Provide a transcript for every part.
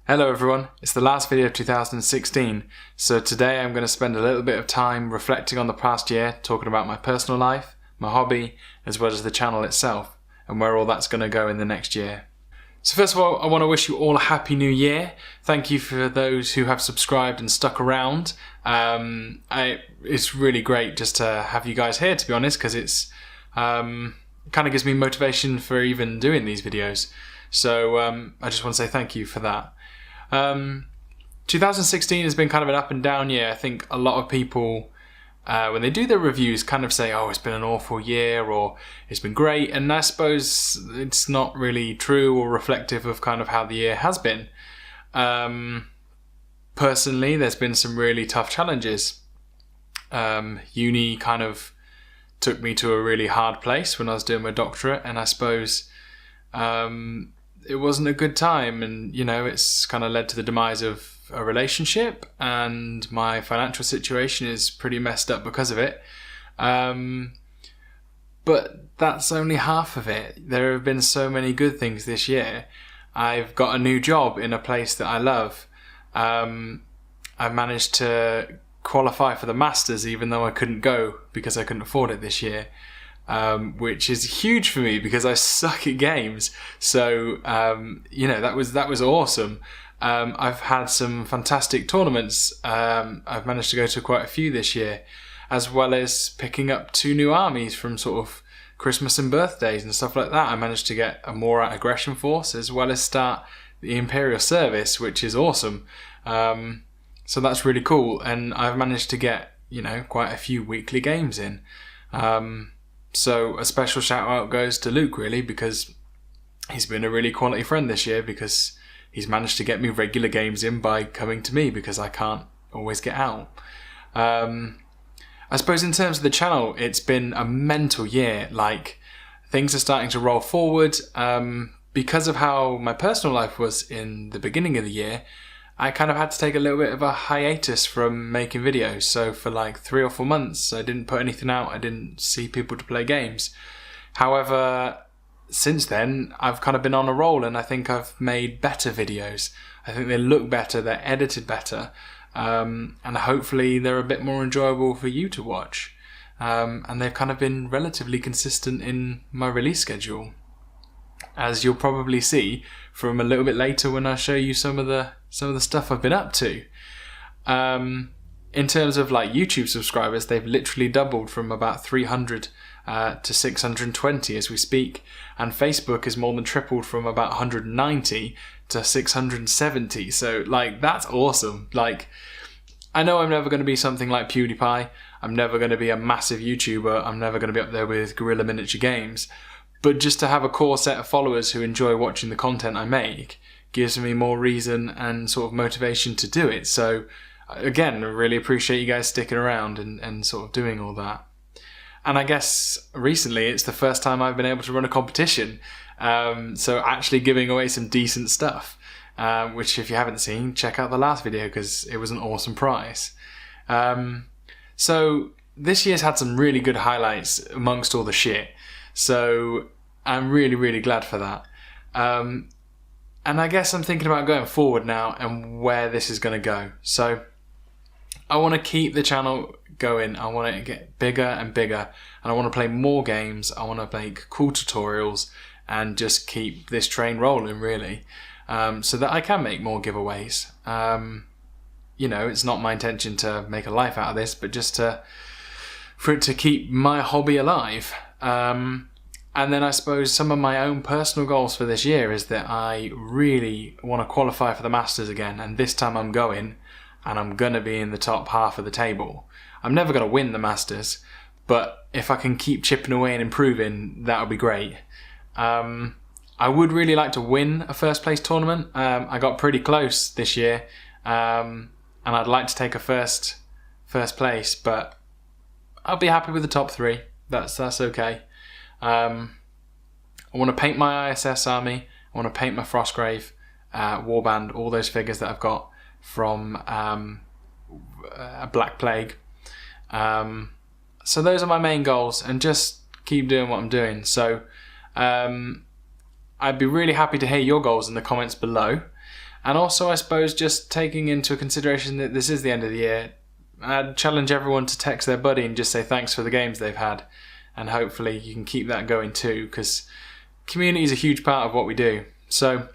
Hello everyone, it's the last video of 2016, so today I'm going to spend a little bit of time reflecting on the past year, talking about my personal life, my hobby, as well as the channel itself, and where all that's going to go in the next year. So first of all, I want to wish you all a happy new year. Thank you for those who have subscribed and stuck around. It's really great just to have you guys here, to be honest, because it's kind of gives me motivation for even doing these videos. So I just want to say thank you for that. 2016 has been kind of an up and down year. I think a lot of people, when they do their reviews, kind of say, oh, it's been an awful year or it's been great. And I suppose it's not really true or reflective of kind of how the year has been. Personally, there's been some really tough challenges. Uni kind of took me to a really hard place when I was doing my doctorate, and I suppose it wasn't a good time, and you know, it's kind of led to the demise of a relationship, and my financial situation is pretty messed up because of it. But that's only half of it. There have been so many good things this year. I've got a new job in a place that I love. I've managed to qualify for the Masters even though I couldn't go because I couldn't afford it this year. Which is huge for me because I suck at games. So, you know, that was awesome. I've had some fantastic tournaments. I've managed to go to quite a few this year, as well as picking up 2 new armies from sort of Christmas and birthdays and stuff like that. I managed to get a Morat aggression force, as well as start the Imperial service, which is awesome. So that's really cool. And I've managed to get, you know, quite a few weekly games in. So a special shout out goes to Luke, really, because he's been a really quality friend this year, because he's managed to get me regular games in by coming to me because I can't always get out. I suppose in terms of the channel, it's been a mental year. Like, things are starting to roll forward. Because of how my personal life was in the beginning of the year, I kind of had to take a little bit of a hiatus from making videos. So for like 3 or 4 months, I didn't put anything out. I didn't see people to play games. However, since then, I've kind of been on a roll, and I think I've made better videos. I think they look better, they're edited better, and hopefully they're a bit more enjoyable for you to watch. And they've kind of been relatively consistent in my release schedule, as you'll probably see from a little bit later when I show you some of the stuff I've been up to. In terms of like YouTube subscribers, they've literally doubled from about 300 to 620 as we speak, and Facebook has more than tripled from about 190 to 670. So like, that's awesome. Like, I know I'm never going to be something like PewDiePie. I'm never going to be a massive YouTuber. I'm never going to be up there with Guerrilla Miniature Games. But just to have a core set of followers who enjoy watching the content I make gives me more reason and sort of motivation to do it. So again, I really appreciate you guys sticking around and sort of doing all that. And I guess recently it's the first time I've been able to run a competition. So actually giving away some decent stuff, which if you haven't seen, check out the last video because it was an awesome prize. So this year's had some really good highlights amongst all the shit. So I'm really, really glad for that. And I guess I'm thinking about going forward now and where this is going to go. So I want to keep the channel going. I want it to get bigger and bigger. And I want to play more games. I want to make cool tutorials and just keep this train rolling, really. So that I can make more giveaways. You know, it's not my intention to make a life out of this, but just for it to keep my hobby alive. And then I suppose some of my own personal goals for this year is that I really want to qualify for the Masters again, and this time I'm going, and I'm going to be in the top half of the table. I'm never going to win the Masters, but if I can keep chipping away and improving, that would be great. I would really like to win a first place tournament. I got pretty close this year, and I'd like to take a first place, but I'll be happy with the top 3. That's okay. I want to paint my ISS army. I want to paint my Frostgrave, Warband, all those figures that I've got from Black Plague. So those are my main goals, and just keep doing what I'm doing. So I'd be really happy to hear your goals in the comments below. And also, I suppose, just taking into consideration that this is the end of the year, I'd challenge everyone to text their buddy and just say thanks for the games they've had. And hopefully you can keep that going too, because community is a huge part of what we do. So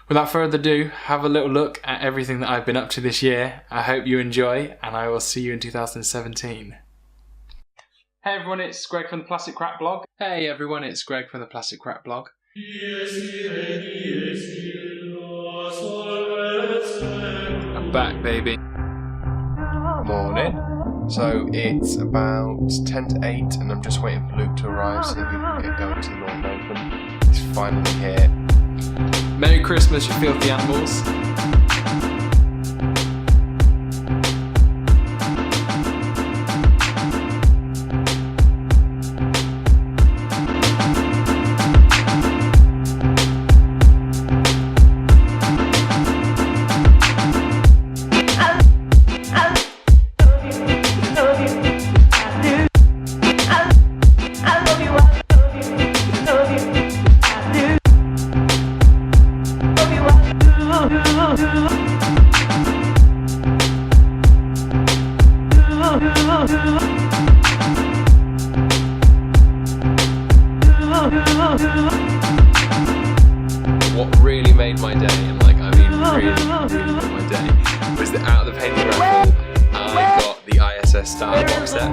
without further ado, have a little look at everything that I've been up to this year. I hope you enjoy, and I will see you in 2017. Hey everyone, it's Greg from the Plastic Crap blog. Hey everyone, it's Greg from the Plastic Crap blog. I'm back, baby. Morning. So it's about 10 to 8 and I'm just waiting for Luke to arrive so that we can get going to the lawn open. He's finally here. Merry Christmas, you filthy animals. What really made my day, and like I mean really made my day, was that out of the painting raffle I got the ISS Star box set.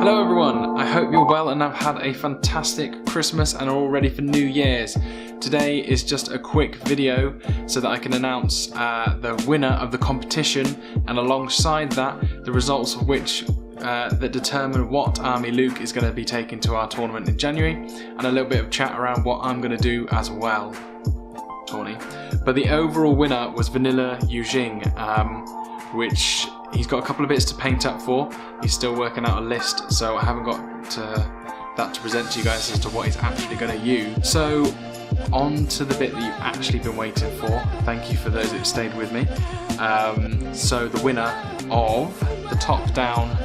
Hello everyone, I hope you're well and have had a fantastic Christmas and are all ready for New Year's. Today is just a quick video so that I can announce the winner of the competition, and alongside that the results of which that determine what army Luke is going to be taking to our tournament in January, and a little bit of chat around what I'm going to do as well. Tawny. But the overall winner was Vanilla Yujing, which he's got a couple of bits to paint up for. He's still working out a list, so I haven't got that to present to you guys as to what he's actually going to use. So on to the bit that you've actually been waiting for. Thank you for those that have stayed with me. So the winner of the top-down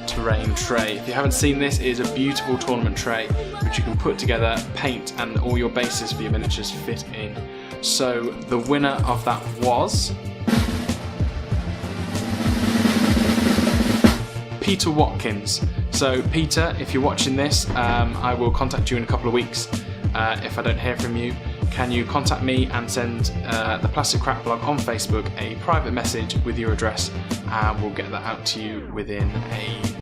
terrain tray. If you haven't seen this, it is a beautiful tournament tray which you can put together, paint, and all your bases for your miniatures fit in. So the winner of that was Peter Watkins. So Peter, if you're watching this, I will contact you in a couple of weeks. If I don't hear from you, can you contact me and send the Plastic Crack blog on Facebook a private message with your address, and we'll get that out to you within a